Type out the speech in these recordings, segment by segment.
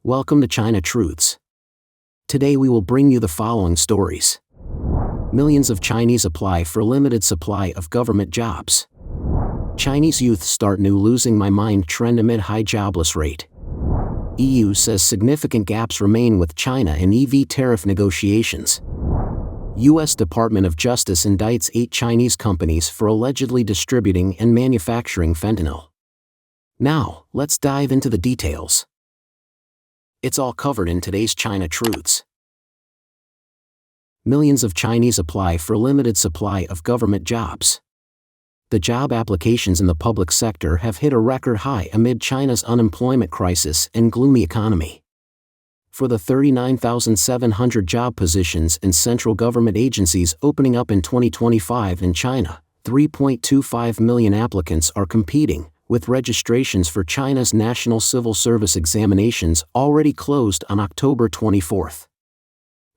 Welcome to China Truths. Today we will bring you the following stories. Millions of Chinese apply for limited supply of government jobs. Chinese youth start new losing my mind trend amid high jobless rate. EU says significant gaps remain with China in EV tariff negotiations. U.S. Department of Justice indicts 8 Chinese companies for allegedly distributing and manufacturing fentanyl. Now, let's dive into the details. It's all covered in today's China Truths. Millions of Chinese apply for limited supply of government jobs. The job applications in the public sector have hit a record high amid China's unemployment crisis and gloomy economy. For the 39,700 job positions in central government agencies opening up in 2025 in China, 3.25 million applicants are competing, with registrations for China's national civil service examinations already closed on October 24.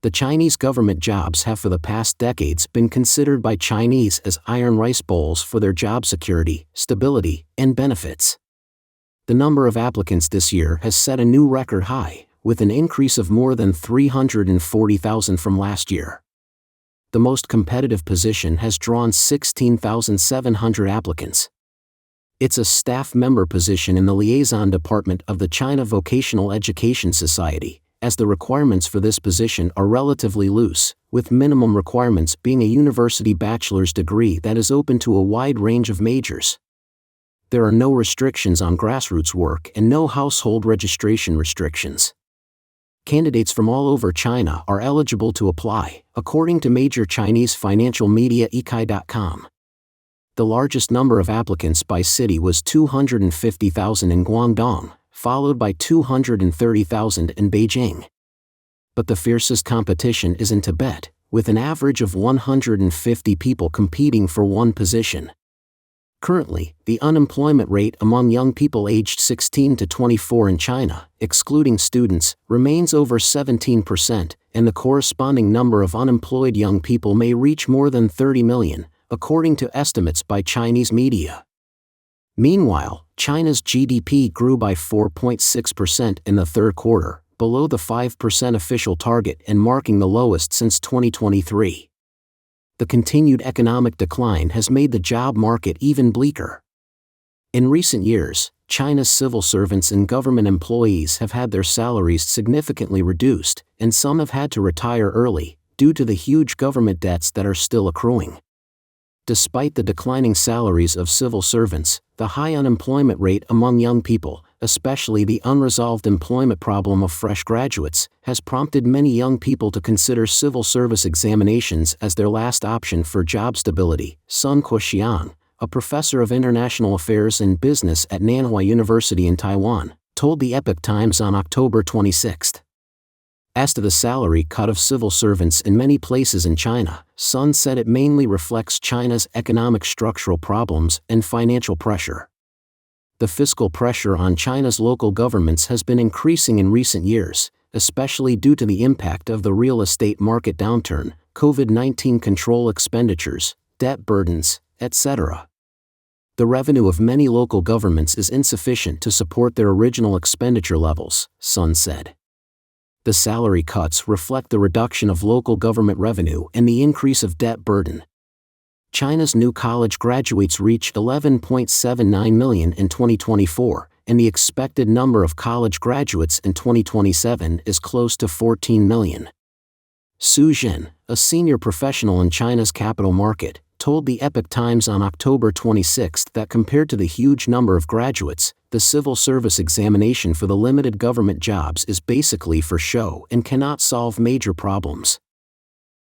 The Chinese government jobs have for the past decades been considered by Chinese as iron rice bowls for their job security, stability, and benefits. The number of applicants this year has set a new record high, with an increase of more than 340,000 from last year. The most competitive position has drawn 16,700 applicants. It's a staff member position in the liaison department of the China Vocational Education Society, as the requirements for this position are relatively loose, with minimum requirements being a university bachelor's degree that is open to a wide range of majors. There are no restrictions on grassroots work and no household registration restrictions. Candidates from all over China are eligible to apply, according to major Chinese financial media Eikai.com. The largest number of applicants by city was 250,000 in Guangdong, followed by 230,000 in Beijing. But the fiercest competition is in Tibet, with an average of 150 people competing for one position. Currently, the unemployment rate among young people aged 16 to 24 in China, excluding students, remains over 17%, and the corresponding number of unemployed young people may reach more than 30 million, according to estimates by Chinese media. Meanwhile, China's GDP grew by 4.6% in the third quarter, below the 5% official target and marking the lowest since 2023. The continued economic decline has made the job market even bleaker. In recent years, China's civil servants and government employees have had their salaries significantly reduced, and some have had to retire early, due to the huge government debts that are still accruing. Despite the declining salaries of civil servants, the high unemployment rate among young people, especially the unresolved employment problem of fresh graduates, has prompted many young people to consider civil service examinations as their last option for job stability. Sun Kuoxian, a professor of international affairs and business at Nanhua University in Taiwan, told the Epoch Times on October 26. As to the salary cut of civil servants in many places in China, Sun said it mainly reflects China's economic structural problems and financial pressure. The fiscal pressure on China's local governments has been increasing in recent years, especially due to the impact of the real estate market downturn, COVID-19 control expenditures, debt burdens, etc. The revenue of many local governments is insufficient to support their original expenditure levels, Sun said. The salary cuts reflect the reduction of local government revenue and the increase of debt burden. China's new college graduates reached 11.79 million in 2024, and the expected number of college graduates in 2027 is close to 14 million. Su Zhen, a senior professional in China's capital market, told the Epoch Times on October 26 that compared to the huge number of graduates, the civil service examination for the limited government jobs is basically for show and cannot solve major problems.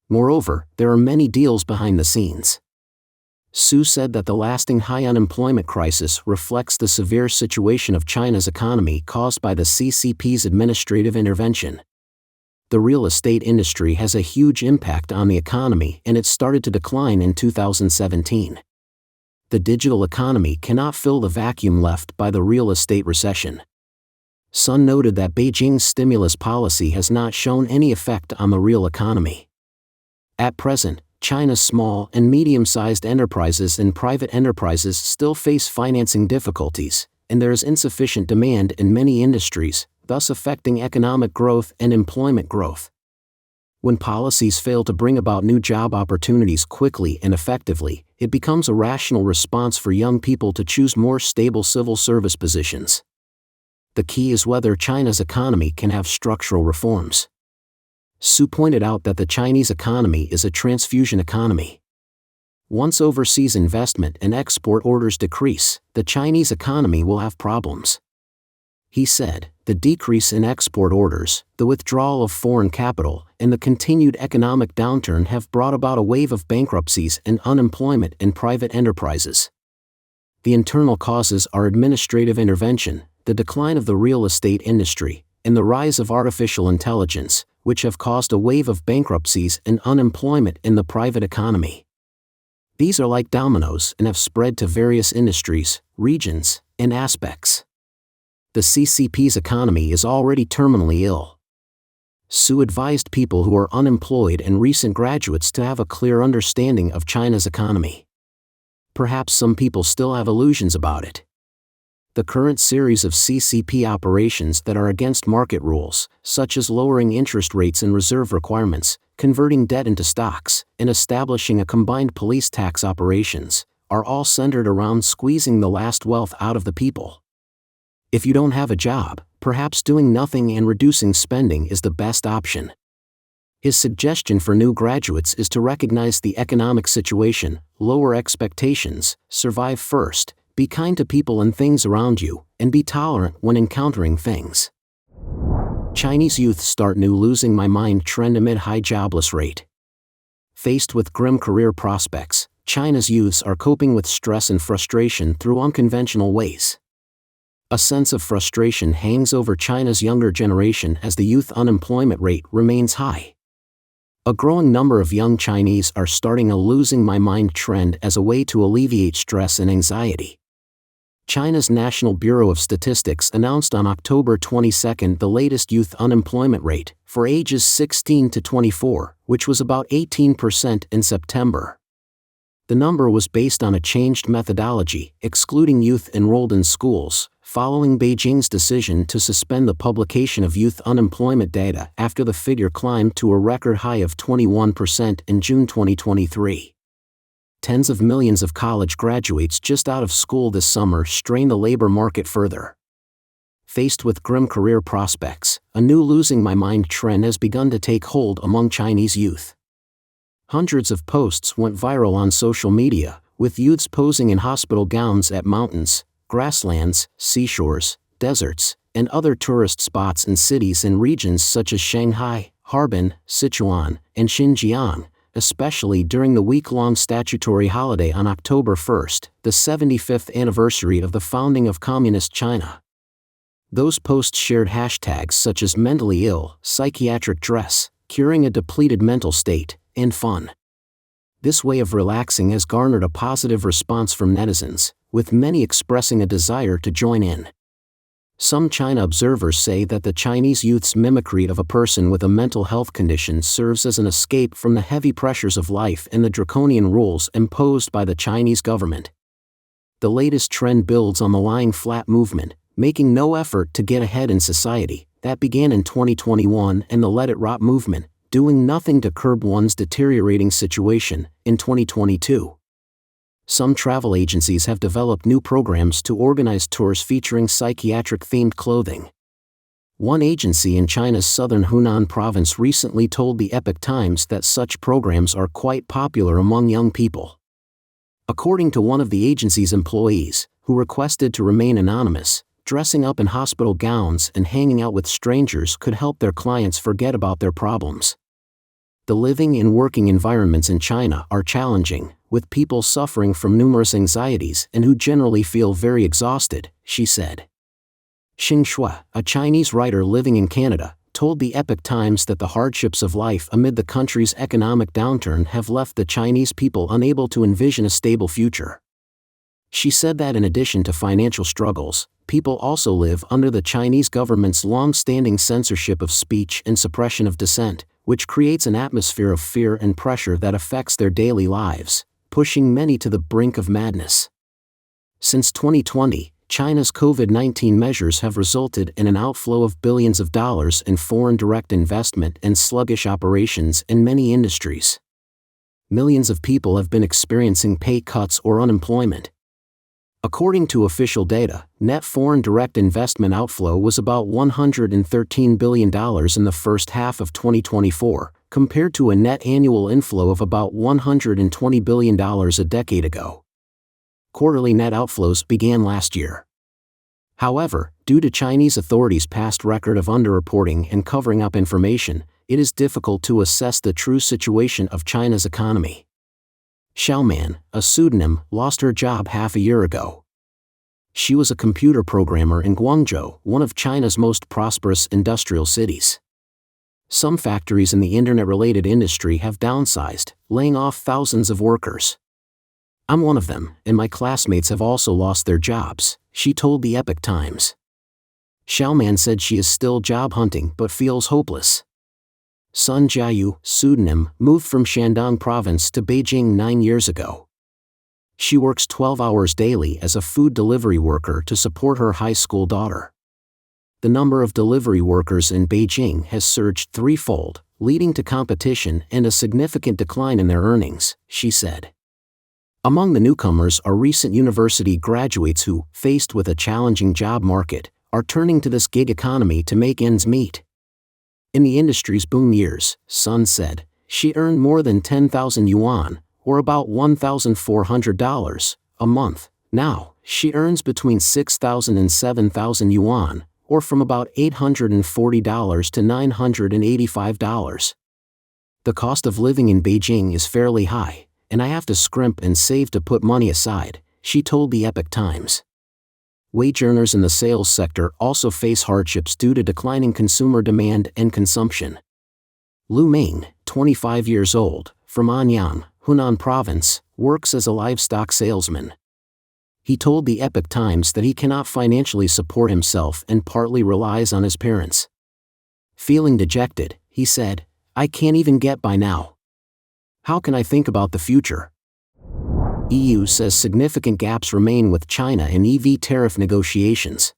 Moreover, there are many deals behind the scenes. Su said that the lasting high unemployment crisis reflects the severe situation of China's economy caused by the CCP's administrative intervention. The real estate industry has a huge impact on the economy and it started to decline in 2017. The digital economy cannot fill the vacuum left by the real estate recession. Sun noted that Beijing's stimulus policy has not shown any effect on the real economy. At present, China's small and medium-sized enterprises and private enterprises still face financing difficulties, and there is insufficient demand in many industries, thus affecting economic growth and employment growth. When policies fail to bring about new job opportunities quickly and effectively, it becomes a rational response for young people to choose more stable civil service positions. The key is whether China's economy can have structural reforms. Su pointed out that the Chinese economy is a transfusion economy. Once overseas investment and export orders decrease, the Chinese economy will have problems. He said, the decrease in export orders, the withdrawal of foreign capital, and the continued economic downturn have brought about a wave of bankruptcies and unemployment in private enterprises. The internal causes are administrative intervention, the decline of the real estate industry, and the rise of artificial intelligence, which have caused a wave of bankruptcies and unemployment in the private economy. These are like dominoes and have spread to various industries, regions, and aspects. The CCP's economy is already terminally ill. Su advised people who are unemployed and recent graduates to have a clear understanding of China's economy. Perhaps some people still have illusions about it. The current series of CCP operations that are against market rules, such as lowering interest rates and reserve requirements, converting debt into stocks, and establishing a combined police tax operations, are all centered around squeezing the last wealth out of the people. If you don't have a job, perhaps doing nothing and reducing spending is the best option. His suggestion for new graduates is to recognize the economic situation, lower expectations, survive first, be kind to people and things around you, and be tolerant when encountering things. Chinese youth start new losing my mind trend amid high jobless rate. Faced with grim career prospects, China's youths are coping with stress and frustration through unconventional ways. A sense of frustration hangs over China's younger generation as the youth unemployment rate remains high. A growing number of young Chinese are starting a losing my mind trend as a way to alleviate stress and anxiety. China's National Bureau of Statistics announced on October 22 the latest youth unemployment rate, for ages 16 to 24, which was about 18% in September. The number was based on a changed methodology, excluding youth enrolled in schools, following Beijing's decision to suspend the publication of youth unemployment data after the figure climbed to a record high of 21% in June 2023. Tens of millions of college graduates just out of school this summer strain the labor market further. Faced with grim career prospects, a new losing my mind trend has begun to take hold among Chinese youth. Hundreds of posts went viral on social media, with youths posing in hospital gowns at mountains, grasslands, seashores, deserts, and other tourist spots in cities and regions such as Shanghai, Harbin, Sichuan, and Xinjiang, especially during the week-long statutory holiday on October 1, the 75th anniversary of the founding of Communist China. Those posts shared hashtags such as mentally ill, psychiatric dress, curing a depleted mental state, and fun. This way of relaxing has garnered a positive response from netizens, with many expressing a desire to join in. Some China observers say that the Chinese youth's mimicry of a person with a mental health condition serves as an escape from the heavy pressures of life and the draconian rules imposed by the Chinese government. The latest trend builds on the lying flat movement, making no effort to get ahead in society, that began in 2021, and the let it rot movement, doing nothing to curb one's deteriorating situation, in 2022. Some travel agencies have developed new programs to organize tours featuring psychiatric-themed clothing. One agency in China's southern Hunan province recently told the Epoch Times that such programs are quite popular among young people. According to one of the agency's employees, who requested to remain anonymous, dressing up in hospital gowns and hanging out with strangers could help their clients forget about their problems. The living and working environments in China are challenging, with people suffering from numerous anxieties and who generally feel very exhausted, she said. Xing Shui, a Chinese writer living in Canada, told the Epoch Times that the hardships of life amid the country's economic downturn have left the Chinese people unable to envision a stable future. She said that in addition to financial struggles, people also live under the Chinese government's long-standing censorship of speech and suppression of dissent, which creates an atmosphere of fear and pressure that affects their daily lives, pushing many to the brink of madness. Since 2020, China's COVID-19 measures have resulted in an outflow of billions of dollars in foreign direct investment and sluggish operations in many industries. Millions of people have been experiencing pay cuts or unemployment. According to official data, net foreign direct investment outflow was about $113 billion in the first half of 2024, compared to a net annual inflow of about $120 billion a decade ago. Quarterly net outflows began last year. However, due to Chinese authorities' past record of underreporting and covering up information, it is difficult to assess the true situation of China's economy. Xiaoman, a pseudonym, lost her job half a year ago. She was a computer programmer in Guangzhou, one of China's most prosperous industrial cities. Some factories in the internet-related industry have downsized, laying off thousands of workers. I'm one of them, and my classmates have also lost their jobs, she told the Epoch Times. Xiaoman said she is still job hunting but feels hopeless. Sun Jiayu, pseudonym, moved from Shandong province to Beijing 9 years ago. She works 12 hours daily as a food delivery worker to support her high school daughter. The number of delivery workers in Beijing has surged threefold, leading to competition and a significant decline in their earnings, she said. Among the newcomers are recent university graduates who, faced with a challenging job market, are turning to this gig economy to make ends meet. In the industry's boom years, Sun said, she earned more than 10,000 yuan, or about $1,400, a month. Now, she earns between 6,000 and 7,000 yuan, or from about $840 to $985. The cost of living in Beijing is fairly high, and I have to scrimp and save to put money aside, she told the Epoch Times. Wage earners in the sales sector also face hardships due to declining consumer demand and consumption. Lu Ming, 25 years old, from Anyang, Hunan Province, works as a livestock salesman. He told the Epoch Times that he cannot financially support himself and partly relies on his parents. Feeling dejected, he said, I can't even get by now. How can I think about the future? EU says significant gaps remain with China in EV tariff negotiations.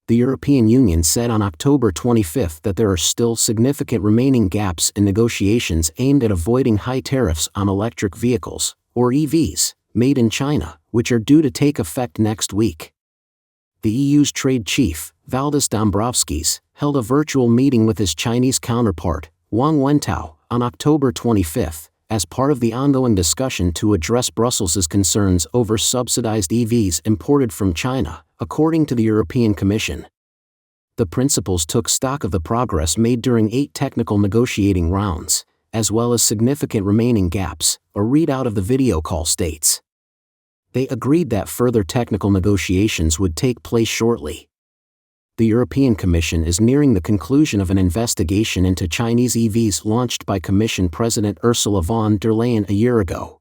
The European Union said on October 25 that there are still significant remaining gaps in negotiations aimed at avoiding high tariffs on electric vehicles, or EVs, made in China, which are due to take effect next week. The EU's trade chief, Valdis Dombrovskis, held a virtual meeting with his Chinese counterpart, Wang Wentao, on October 25, as part of the ongoing discussion to address Brussels' concerns over subsidized EVs imported from China, according to the European Commission. The principals took stock of the progress made during 8 technical negotiating rounds, as well as significant remaining gaps, a readout of the video call states. They agreed that further technical negotiations would take place shortly. The European Commission is nearing the conclusion of an investigation into Chinese EVs launched by Commission President Ursula von der Leyen a year ago.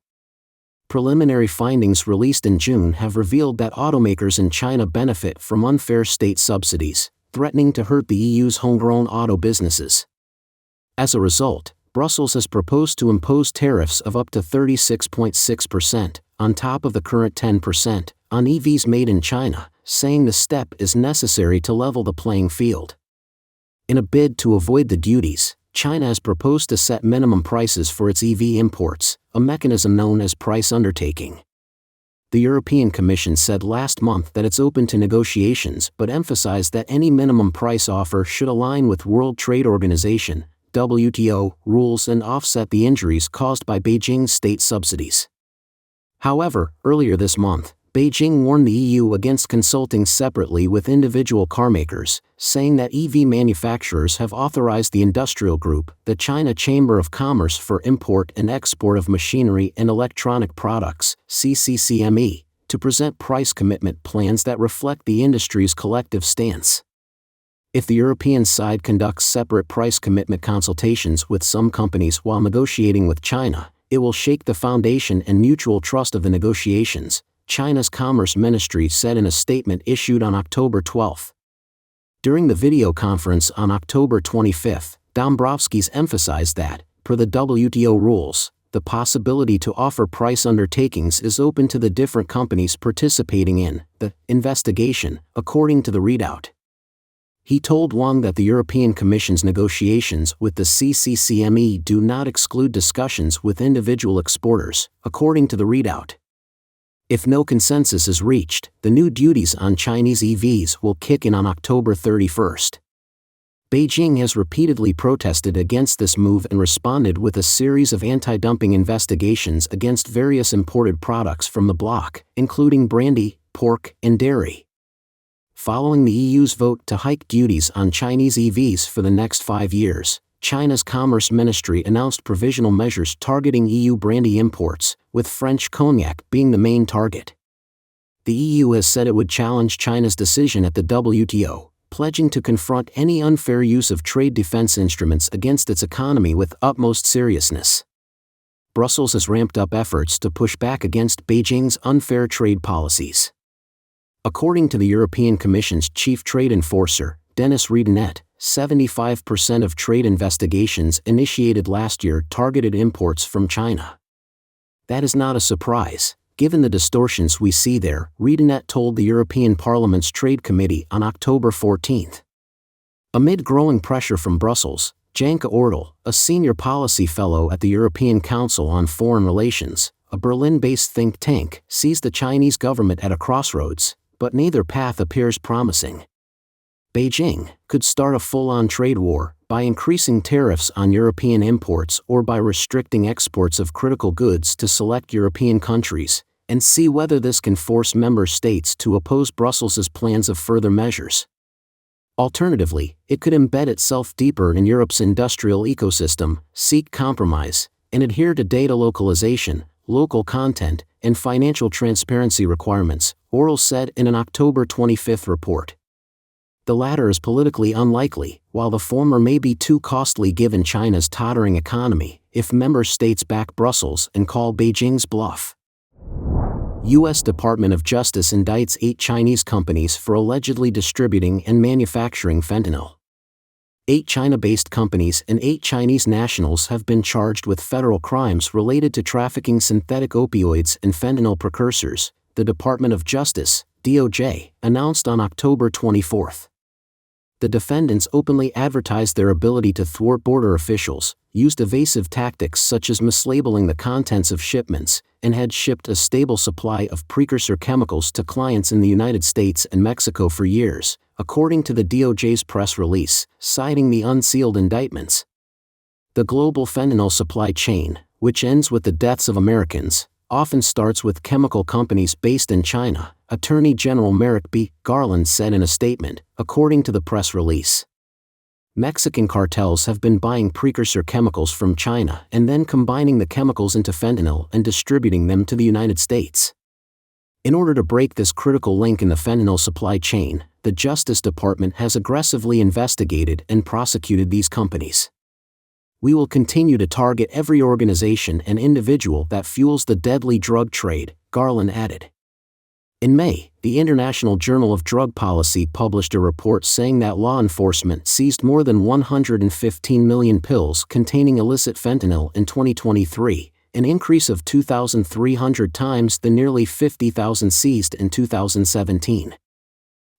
Preliminary findings released in June have revealed that automakers in China benefit from unfair state subsidies, threatening to hurt the EU's homegrown auto businesses. As a result, Brussels has proposed to impose tariffs of up to 36.6%, on top of the current 10%, on EVs made in China, saying the step is necessary to level the playing field. In a bid to avoid the duties, China has proposed to set minimum prices for its EV imports, a mechanism known as price undertaking. The European Commission said last month that it's open to negotiations but emphasized that any minimum price offer should align with World Trade Organization, WTO, rules and offset the injuries caused by Beijing's state subsidies. However, earlier this month, Beijing warned the EU against consulting separately with individual carmakers, saying that EV manufacturers have authorized the industrial group, the China Chamber of Commerce for Import and Export of Machinery and Electronic Products, CCCME, to present price commitment plans that reflect the industry's collective stance. If the European side conducts separate price commitment consultations with some companies while negotiating with China, it will shake the foundation and mutual trust of the negotiations, China's Commerce Ministry said in a statement issued on October 12. During the video conference on October 25, Dombrovskis emphasized that, per the WTO rules, the possibility to offer price undertakings is open to the different companies participating in the investigation, according to the readout. He told Wang that the European Commission's negotiations with the CCCME do not exclude discussions with individual exporters, according to the readout. If no consensus is reached, the new duties on Chinese EVs will kick in on October 31st. Beijing has repeatedly protested against this move and responded with a series of anti-dumping investigations against various imported products from the bloc, including brandy, pork, and dairy. Following the EU's vote to hike duties on Chinese EVs for the next 5 years, China's Commerce Ministry announced provisional measures targeting EU brandy imports, with French cognac being the main target. The EU has said it would challenge China's decision at the WTO, pledging to confront any unfair use of trade defense instruments against its economy with utmost seriousness. Brussels has ramped up efforts to push back against Beijing's unfair trade policies. According to the European Commission's chief trade enforcer, Denis Riedenet, 75% of trade investigations initiated last year targeted imports from China. That is not a surprise, given the distortions we see there, Riedenet told the European Parliament's Trade Committee on October 14. Amid growing pressure from Brussels, Janka Ortel, a senior policy fellow at the European Council on Foreign Relations, a Berlin-based think tank, sees the Chinese government at a crossroads, but neither path appears promising. Beijing could start a full-on trade war by increasing tariffs on European imports or by restricting exports of critical goods to select European countries, and see whether this can force member states to oppose Brussels' plans of further measures. Alternatively, it could embed itself deeper in Europe's industrial ecosystem, seek compromise, and adhere to data localization, local content, and financial transparency requirements, Ortel said in an October 25 report. The latter is politically unlikely, while the former may be too costly given China's tottering economy, if member states back Brussels and call Beijing's bluff. U.S. Department of Justice indicts 8 Chinese companies for allegedly distributing and manufacturing fentanyl. 8 China-based companies and 8 Chinese nationals have been charged with federal crimes related to trafficking synthetic opioids and fentanyl precursors, the Department of Justice, DOJ, announced on October 24. The defendants openly advertised their ability to thwart border officials, used evasive tactics such as mislabeling the contents of shipments, and had shipped a stable supply of precursor chemicals to clients in the United States and Mexico for years, according to the DOJ's press release, citing the unsealed indictments. The global fentanyl supply chain, which ends with the deaths of Americans, often starts with chemical companies based in China, Attorney General Merrick B. Garland said in a statement, according to the press release. Mexican cartels have been buying precursor chemicals from China and then combining the chemicals into fentanyl and distributing them to the United States. In order to break this critical link in the fentanyl supply chain, the Justice Department has aggressively investigated and prosecuted these companies. We will continue to target every organization and individual that fuels the deadly drug trade, Garland added. In May, the International Journal of Drug Policy published a report saying that law enforcement seized more than 115 million pills containing illicit fentanyl in 2023, an increase of 2,300 times the nearly 50,000 seized in 2017.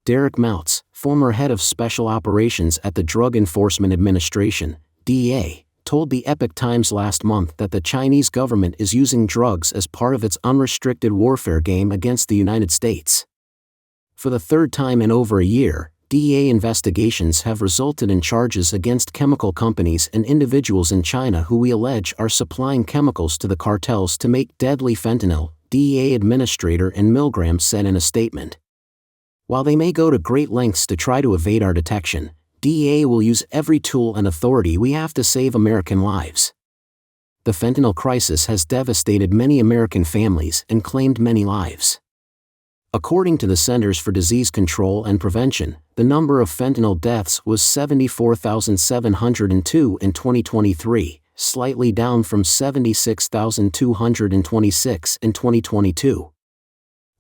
Derek Moutz, former head of special operations at the Drug Enforcement Administration, DEA, told the Epoch Times last month that the Chinese government is using drugs as part of its unrestricted warfare game against the United States. For the third time in over a year, DEA investigations have resulted in charges against chemical companies and individuals in China who we allege are supplying chemicals to the cartels to make deadly fentanyl, DEA Administrator N. Milgram said in a statement. While they may go to great lengths to try to evade our detection, DEA will use every tool and authority we have to save American lives. The fentanyl crisis has devastated many American families and claimed many lives. According to the Centers for Disease Control and Prevention, the number of fentanyl deaths was 74,702 in 2023, slightly down from 76,226 in 2022.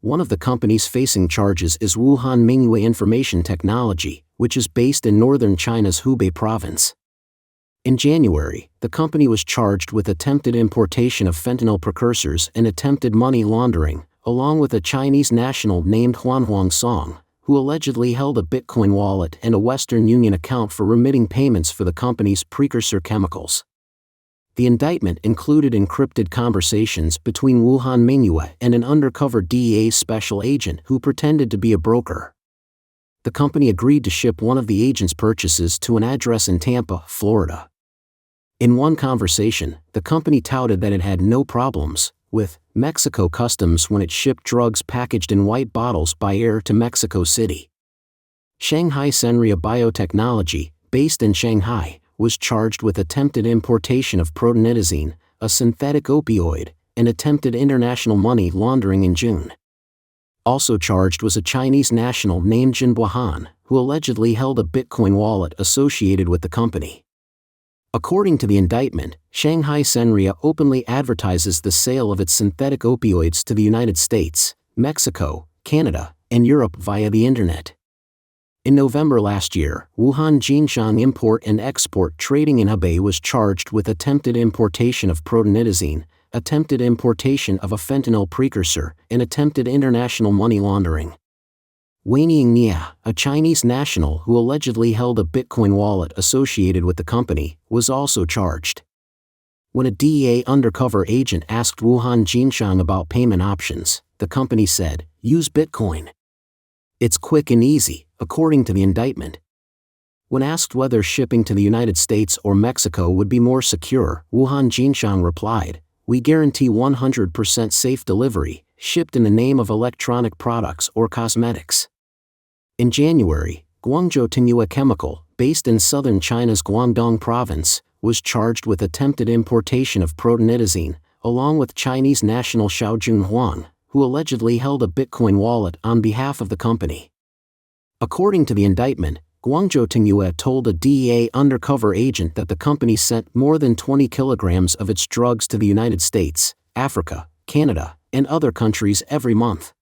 One of the companies facing charges is Wuhan Mingyue Information Technology, which is based in northern China's Hubei province. In January, the company was charged with attempted importation of fentanyl precursors and attempted money laundering, along with a Chinese national named Huang Song, who allegedly held a Bitcoin wallet and a Western Union account for remitting payments for the company's precursor chemicals. The indictment included encrypted conversations between Wuhan Mingyue and an undercover DEA special agent who pretended to be a broker. The company agreed to ship one of the agent's purchases to an address in Tampa, Florida. In one conversation, the company touted that it had no problems with Mexico customs when it shipped drugs packaged in white bottles by air to Mexico City. Shanghai Senria Biotechnology, based in Shanghai, was charged with attempted importation of protonidazine, a synthetic opioid, and attempted international money laundering in June. Also charged was a Chinese national named Jinhua Han, who allegedly held a Bitcoin wallet associated with the company. According to the indictment, Shanghai Senria openly advertises the sale of its synthetic opioids to the United States, Mexico, Canada, and Europe via the Internet. In November last year, Wuhan Jinshan Import and Export Trading in Hebei was charged with attempted importation of protonidazine, attempted importation of a fentanyl precursor, and attempted international money laundering. Weiniang Nia, a Chinese national who allegedly held a Bitcoin wallet associated with the company, was also charged. When a DEA undercover agent asked Wuhan Jinshan about payment options, the company said, "Use Bitcoin. It's quick and easy," according to the indictment. When asked whether shipping to the United States or Mexico would be more secure, Wuhan Jinshan replied, "We guarantee 100% safe delivery, shipped in the name of electronic products or cosmetics." In January, Guangzhou Tingyue Chemical, based in southern China's Guangdong province, was charged with attempted importation of protonidazine, along with Chinese national Xiaojun Huang, who allegedly held a Bitcoin wallet on behalf of the company. According to the indictment, Guangzhou Tingyue told a DEA undercover agent that the company sent more than 20 kilograms of its drugs to the United States, Africa, Canada, and other countries every month.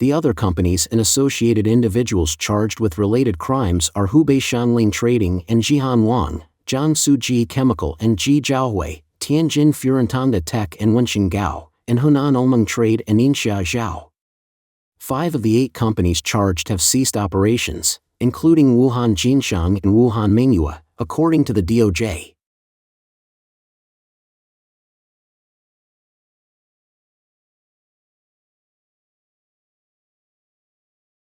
The other companies and associated individuals charged with related crimes are Hubei Shanling Trading and Jihan Wang, Jiangsu Ji Chemical and Ji Jiaohui, Tianjin Furantanda Tech and Wenxing Gao, and Hunan Omeng Trade and Inxia Zhao. 5 of the 8 companies charged have ceased operations, including Wuhan Jinshan and Wuhan Mingyue, according to the DOJ.